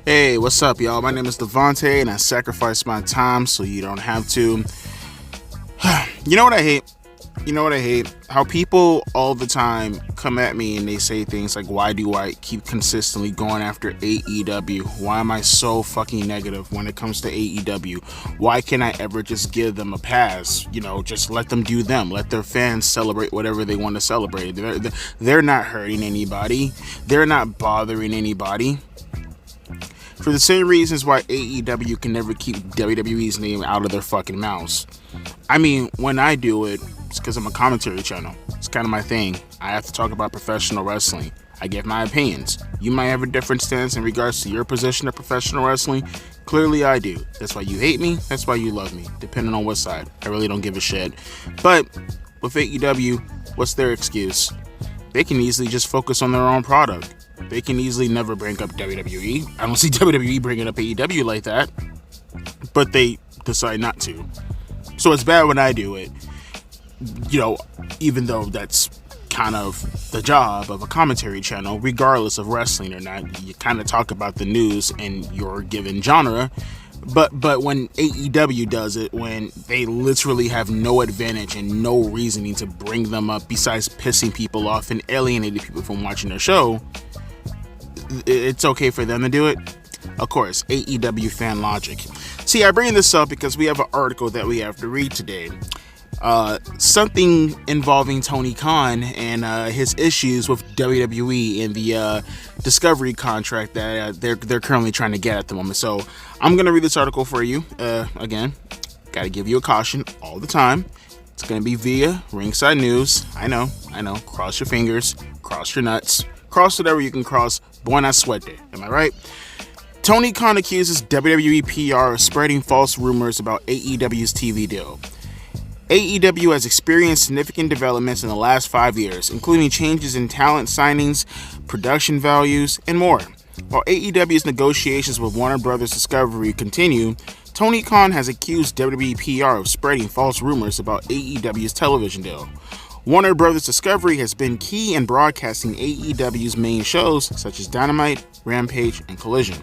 Hey, what's up, y'all? My name is Devontae, and I sacrifice my time so you don't have to. You know what I hate? You know what I hate? How people all the time come at me and they say things like, why do I keep consistently going after AEW? Why am I so fucking negative when it comes to AEW? Why can't I ever just give them a pass? Just let them do them. Let their fans celebrate whatever they want to celebrate. They're not hurting anybody. They're not bothering anybody. For the same reasons why AEW can never keep WWE's name out of their fucking mouths. I mean, when I do it, it's because I'm a commentary channel. It's kind of my thing. I have to talk about professional wrestling. I give my opinions. You might have a different stance in regards to your position of professional wrestling. Clearly I do. That's why you hate me. That's why you love me. Depending on what side. I really don't give a shit. But with AEW, what's their excuse? They can easily just focus on their own product. They can easily never bring up WWE. I don't see WWE bringing up AEW like that. But they decide not to. So it's bad when I do it. Even though that's kind of the job of a commentary channel, regardless of wrestling or not, you kind of talk about the news in your given genre. But when AEW does it, when they literally have no advantage and no reasoning to bring them up besides pissing people off and alienating people from watching their show, it's okay for them to do it. Of course, AEW fan logic. See, I bring this up because we have an article that we have to read today. Something involving Tony Khan and his issues with WWE and the Discovery contract that they're currently trying to get at the moment. So I'm going to read this article for you. Again, got to give you a caution all the time. It's going to be via Ringside News. I know. Cross your fingers, cross your nuts, cross whatever you can cross. Buena suerte. Am I right? Tony Khan accuses WWE PR of spreading false rumors about AEW's TV deal. AEW has experienced significant developments in the last 5 years, including changes in talent signings, production values, and more. While AEW's negotiations with Warner Bros. Discovery continue, Tony Khan has accused WWE PR of spreading false rumors about AEW's television deal. Warner Bros. Discovery has been key in broadcasting AEW's main shows such as Dynamite, Rampage, and Collision.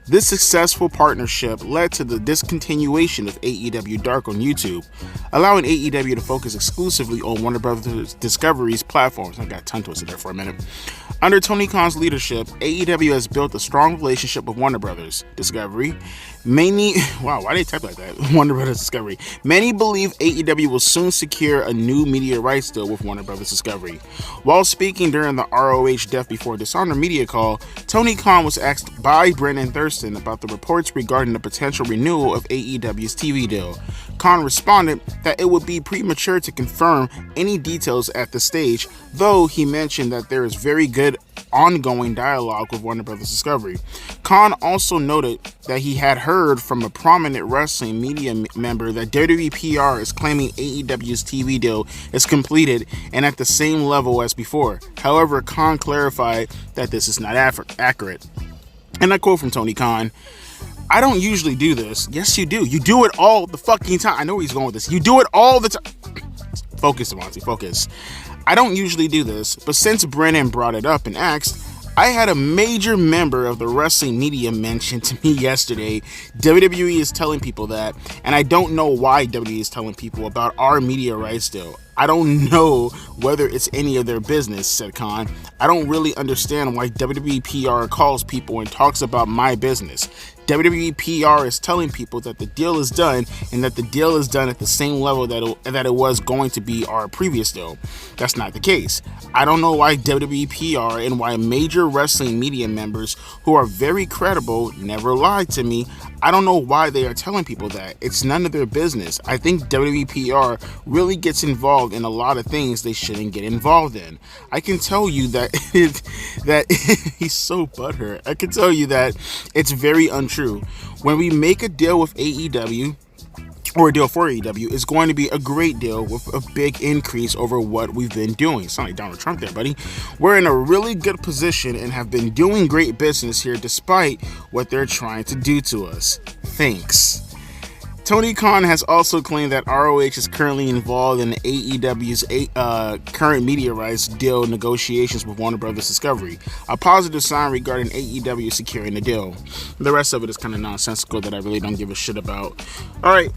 This successful partnership led to the discontinuation of AEW Dark on YouTube, allowing AEW to focus exclusively on Warner Bros. Discovery's platforms. I got tongue twisted there for a minute. Under Tony Khan's leadership, AEW has built a strong relationship with Warner Bros. Discovery. Why did they type like that? Warner Bros. Discovery. Many believe AEW will soon secure a new media rights deal with Warner Bros. Discovery. While speaking during the ROH Death Before Dishonor media call, Tony Khan was asked by Brendan Thurston about the reports regarding the potential renewal of AEW's TV deal. Khan responded that it would be premature to confirm any details at this stage, though he mentioned that there is very good ongoing dialogue with Warner Bros. Discovery. Khan also noted that he had heard from a prominent wrestling media member that WWE PR is claiming AEW's TV deal is completed and at the same level as before. However, Khan clarified that this is not accurate. And I quote from Tony Khan, "I don't usually do this." Yes, you do. You do it all the fucking time. I know where he's going with this. You do it all the time. Focus, Devontae, focus. "I don't usually do this, but since Brennan brought it up and asked, I had a major member of the wrestling media mention to me yesterday, WWE is telling people that, and I don't know why WWE is telling people about our media rights deal. I don't know whether it's any of their business," said Khan. "I don't really understand why WWE PR calls people and talks about my business. WWE PR is telling people that the deal is done and that the deal is done at the same level that it was going to be our previous deal. That's not the case. I don't know why WWE PR and why major wrestling media members who are very credible never lied to me. I don't know why they are telling people that. It's none of their business. I think WWE PR really gets involved in a lot of things they shouldn't get involved in. I can tell you that that he's so butthurt. I can tell you that it's very untrue. When we make a deal with AEW, or a deal for AEW, is going to be a great deal with a big increase over what we've been doing." Sound like Donald Trump there, buddy. "We're in a really good position and have been doing great business here despite what they're trying to do to us. Thanks." Tony Khan has also claimed that ROH is currently involved in AEW's current media rights deal negotiations with Warner Brothers Discovery, a positive sign regarding AEW securing the deal. The rest of it is kind of nonsensical that I really don't give a shit about. Alright,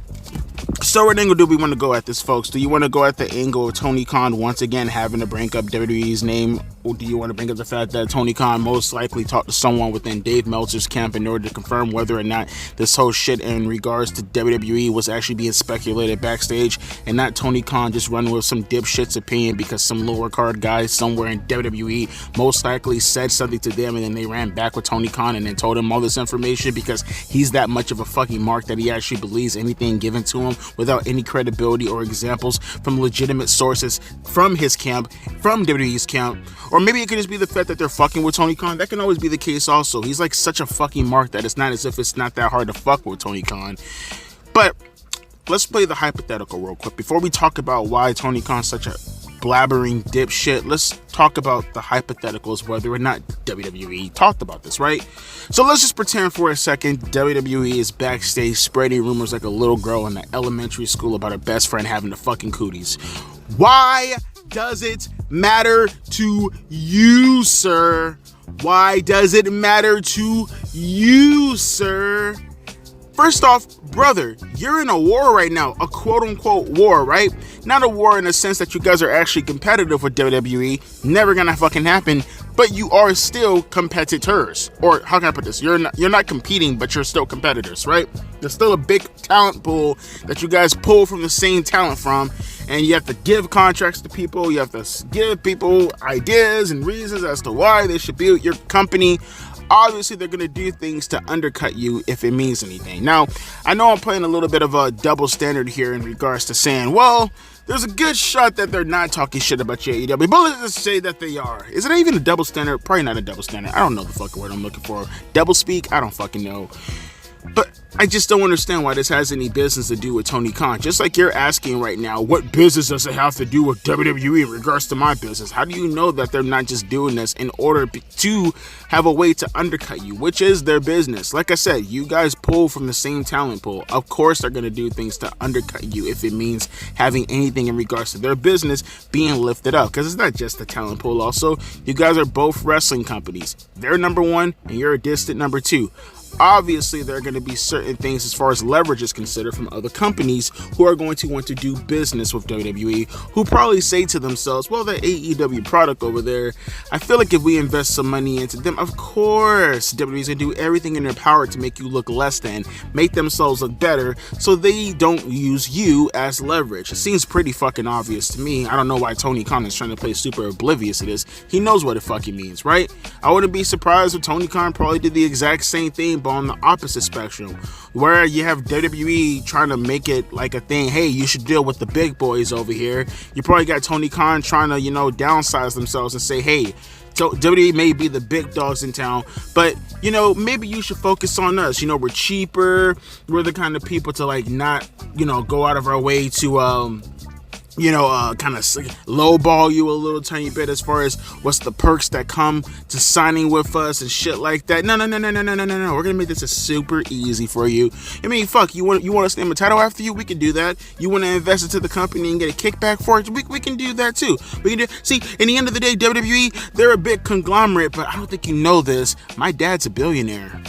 so what angle do we want to go at this, folks? Do you want to go at the angle of Tony Khan once again having to bring up WWE's name? Or do you want to bring up the fact that Tony Khan most likely talked to someone within Dave Meltzer's camp in order to confirm whether or not this whole shit in regards to WWE was actually being speculated backstage, and not Tony Khan just running with some dipshit's opinion because some lower card guy somewhere in WWE most likely said something to them and then they ran back with Tony Khan and then told him all this information because he's that much of a fucking mark that he actually believes anything given to him without any credibility or examples from legitimate sources from his camp, from WWE's camp. Or maybe it could just be the fact that they're fucking with Tony Khan. That can always be the case also. He's like such a fucking mark that it's not as if it's not that hard to fuck with Tony Khan. But let's play the hypothetical real quick. Before we talk about why Tony Khan's such a blabbering dipshit, let's talk about the hypotheticals, whether or not WWE talked about this, right? So let's just pretend for a second WWE is backstage spreading rumors like a little girl in an elementary school about her best friend having the fucking cooties. Why does it matter to you, sir? Why does it matter to you, sir? First off, brother, you're in a war right now, a quote-unquote war, right? Not a war in the sense that you guys are actually competitive with WWE, never gonna fucking happen, but you are still competitors. Or how can I put this? You're not competing, but you're still competitors, right? There's still a big talent pool that you guys pull from the same talent from, and you have to give contracts to people, you have to give people ideas and reasons as to why they should be with your company. Obviously, they're going to do things to undercut you if it means anything. Now, I know I'm playing a little bit of a double standard here in regards to saying, well, there's a good shot that they're not talking shit about your AEW, but let's just say that they are. Is it even a double standard? Probably not a double standard. I don't know the fucking word I'm looking for. Double speak? I don't fucking know. But I just don't understand why this has any business to do with Tony Khan. Just like you're asking right now, what business does it have to do with WWE in regards to my business? How do you know that they're not just doing this in order to have a way to undercut you, which is their business? Like I said, you guys pull from the same talent pool. Of course they're going to do things to undercut you if it means having anything in regards to their business being lifted up. Because it's not just the talent pool also. You guys are both wrestling companies. They're number one and you're a distant number two. Obviously, there are going to be certain things as far as leverage is considered from other companies who are going to want to do business with WWE, who probably say to themselves, well, the AEW product over there, I feel like if we invest some money into them, of course, WWE's going to do everything in their power to make you look less than, make themselves look better, so they don't use you as leverage. It seems pretty fucking obvious to me. I don't know why Tony Khan is trying to play super oblivious to this. He knows what it fucking means, right? I wouldn't be surprised if Tony Khan probably did the exact same thing, but on the opposite spectrum, where you have WWE trying to make it like a thing, hey, you should deal with the big boys over here. You probably got Tony Khan trying to, downsize themselves and say, hey, WWE may be the big dogs in town, but, maybe you should focus on us. We're cheaper. We're the kind of people to, not, go out of our way to, kind of lowball you a little tiny bit as far as what's the perks that come to signing with us and shit like that. No. We're gonna make this super easy for you. I mean, fuck, you want us to name a title after you? We can do that. You want to invest into the company and get a kickback for it? We can do that too. See, in the end of the day, WWE, they're a big conglomerate, but I don't think you know this. My dad's a billionaire.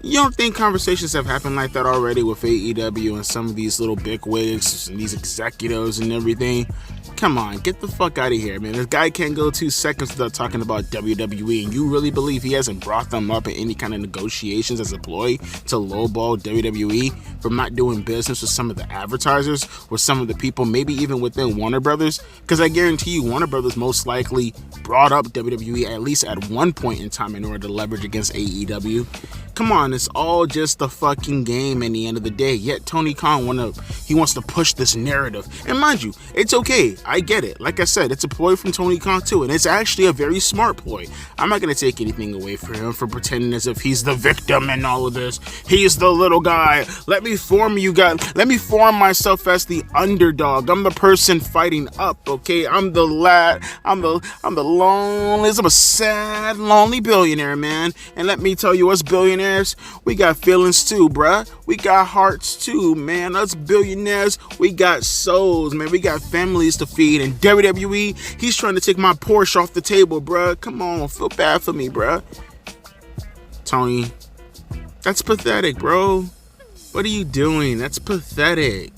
You don't think conversations have happened like that already with AEW and some of these little big wigs and these executives and everything? Come on, get the fuck out of here, man. This guy can't go 2 seconds without talking about WWE, and you really believe he hasn't brought them up in any kind of negotiations as a ploy to lowball WWE from not doing business with some of the advertisers or some of the people, maybe even within Warner Brothers? Because I guarantee you Warner Brothers most likely brought up WWE at least at one point in time in order to leverage against AEW. Come on, it's all just a fucking game in the end of the day. Yet Tony Khan wants to push this narrative. And mind you, it's okay. I get it. Like I said, it's a ploy from Tony Khan too, and it's actually a very smart ploy. I'm not gonna take anything away from him for pretending as if he's the victim in all of this. He's the little guy. Let me form myself as the underdog. I'm the person fighting up. Okay, I'm the lad. I'm the loneliest. I'm a sad, lonely billionaire, man. And let me tell you, us billionaires, We got feelings too, bruh. We got hearts too, man. Us billionaires, we got souls, man. We got families to feed. And WWE, he's trying to take my Porsche off the table, bruh. Come on, feel bad for me, bruh. Tony, that's pathetic, bro. What are you doing? That's pathetic.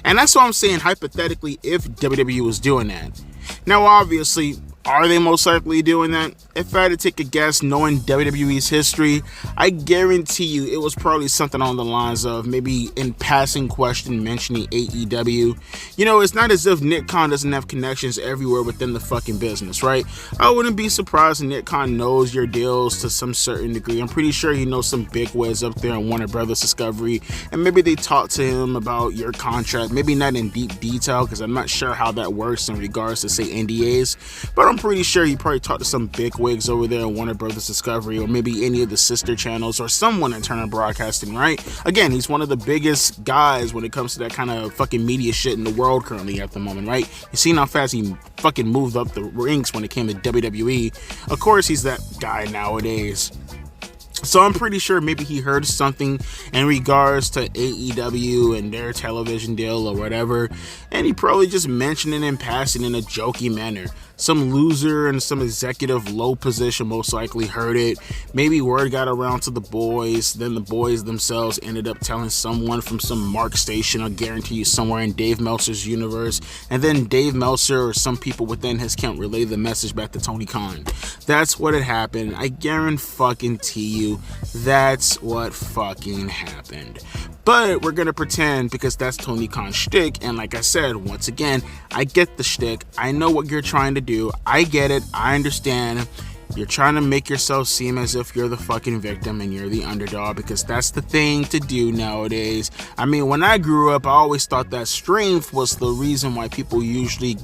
And that's what I'm saying, hypothetically, if WWE was doing that. Now, obviously, are they most likely doing that? If I had to take a guess, knowing WWE's history, I guarantee you it was probably something on the lines of maybe in passing question mentioning AEW. You know, it's not as if Nick Khan doesn't have connections everywhere within the fucking business, right? I wouldn't be surprised if Nick Khan knows your deals to some certain degree. I'm pretty sure he knows some big wigs up there in Warner Brothers Discovery, and maybe they talk to him about your contract, maybe not in deep detail, because I'm not sure how that works in regards to, say, NDAs, but I'm pretty sure he probably talked to some big wigs over there in Warner Brothers Discovery, or maybe any of the sister channels, or someone in Turner Broadcasting, right? Again, he's one of the biggest guys when it comes to that kind of fucking media shit in the world currently at the moment, right? You seen how fast he fucking moved up the ranks when it came to WWE. Of course, he's that guy nowadays. So I'm pretty sure maybe he heard something in regards to AEW and their television deal or whatever, and he probably just mentioned it in passing in a jokey manner. Some loser in some executive low position most likely heard it. Maybe word got around to the boys. Then the boys themselves ended up telling someone from some Mark station, I guarantee you somewhere in Dave Meltzer's universe. And then Dave Meltzer or some people within his camp relayed the message back to Tony Khan. That's what had happened. I guarantee you that's what fucking happened. But we're going to pretend because that's Tony Khan's shtick. And like I said, once again, I get the shtick. I know what you're trying to do. I get it. I understand. You're trying to make yourself seem as if you're the fucking victim and you're the underdog, because that's the thing to do nowadays. I mean, when I grew up, I always thought that strength was the reason why people usually,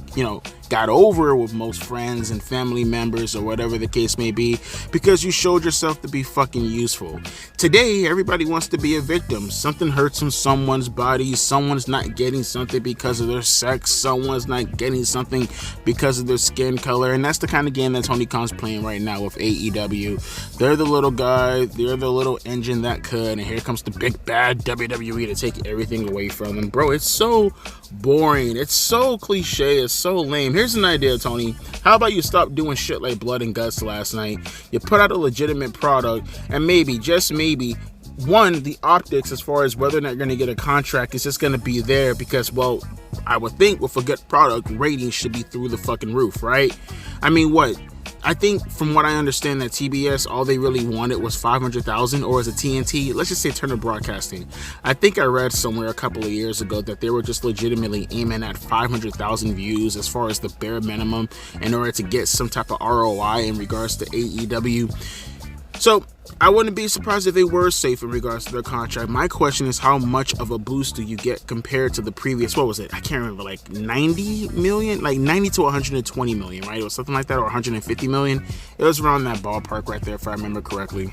got over with most friends and family members or whatever the case may be, because you showed yourself to be fucking useful. Today, everybody wants to be a victim. Something hurts in someone's body, someone's not getting something because of their sex, someone's not getting something because of their skin color, and that's the kind of game that Tony Khan's playing right now with AEW. They're the little guy, they're the little engine that could, and here comes the big bad WWE to take everything away from them. Bro, it's so boring, it's so cliche, it's so lame. Here's an idea, Tony. How about you stop doing shit like Blood and Guts last night? You put out a legitimate product, and maybe, just maybe, one, the optics as far as whether or not you're going to get a contract is just going to be there because, well, I would think with a good product, ratings should be through the fucking roof, right? I mean, what? I think from what I understand that TBS, all they really wanted was 500,000, or is it TNT? Let's just say Turner Broadcasting. I think I read somewhere a couple of years ago that they were just legitimately aiming at 500,000 views as far as the bare minimum in order to get some type of ROI in regards to AEW. So I wouldn't be surprised if they were safe in regards to their contract. My question is, how much of a boost do you get compared to the previous, what was it? I can't remember, like 90 million? Like 90 to 120 million, right? It was something like that, or 150 million. It was around that ballpark right there, if I remember correctly.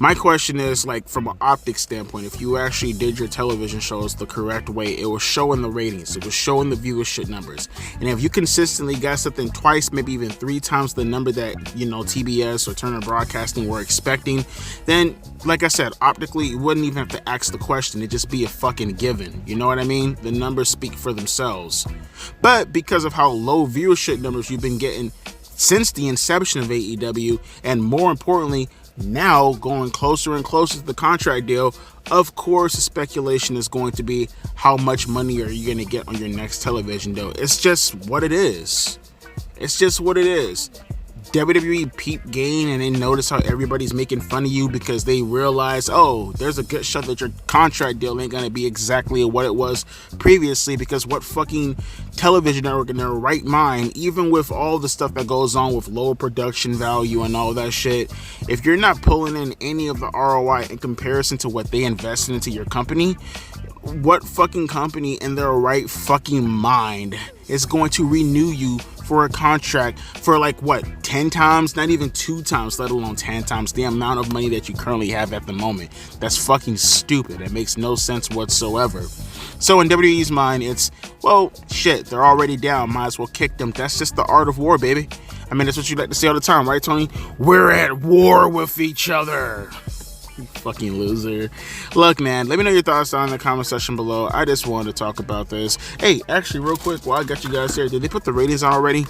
My question is, like, from an optics standpoint, if you actually did your television shows the correct way, it was showing the ratings, it was showing the viewership numbers. And if you consistently got something twice, maybe even 3 times the number that, TBS or Turner Broadcasting were expecting, then, like I said, optically, you wouldn't even have to ask the question. It'd just be a fucking given. You know what I mean? The numbers speak for themselves. But because of how low viewership numbers you've been getting since the inception of AEW, and more importantly, now going closer and closer to the contract deal, of course the speculation is going to be, how much money are you going to get on your next television deal? It's just what it is. It's just what it is. WWE peep game, and they notice how everybody's making fun of you because they realize, oh, there's a good shot that your contract deal ain't gonna be exactly what it was previously, because what fucking television network in their right mind, even with all the stuff that goes on with lower production value and all that shit, if you're not pulling in any of the ROI in comparison to what they invested into your company, what fucking company in their right fucking mind is going to renew you for a contract for like what, 10 times, not even 2 times, let alone 10 times the amount of money that you currently have at the moment. That's fucking stupid. It makes no sense whatsoever. So in WWE's mind, it's, well, shit, they're already down, might as well kick them. That's just the art of war, baby. I mean, that's what you like to say all the time, right, Tony? We're at war with each other. You fucking loser. Look, man, let me know your thoughts down in the comment section below. I just wanted to talk about this. Hey, actually, real quick, while I got you guys here, did they put the ratings on already?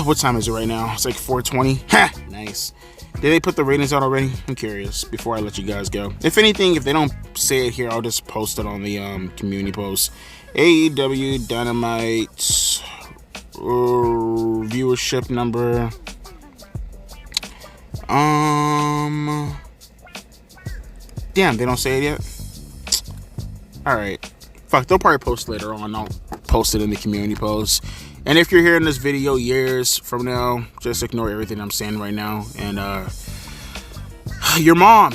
What time is it right now? It's like 4:20. Ha! Nice. Did they put the ratings out already? I'm curious before I let you guys go. If anything, if they don't say it here, I'll just post it on the community post. AEW Dynamite viewership number. Damn, they don't say it yet? Alright. Fuck, they'll probably post later on. I'll post it in the community post. And if you're hearing this video years from now, just ignore everything I'm saying right now. And, your mom.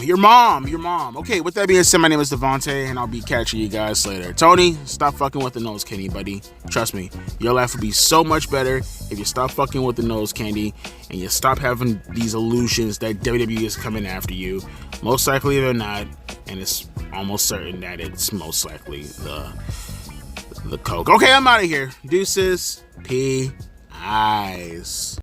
Okay, with that being said, my name is Devontae, and I'll be catching you guys later. Tony, stop fucking with the nose candy, buddy. Trust me, your life would be so much better if you stop fucking with the nose candy and you stop having these illusions that WWE is coming after you. Most likely they're not, and it's almost certain that it's most likely the coke. Okay, I'm out of here. Deuces. P. Eyes.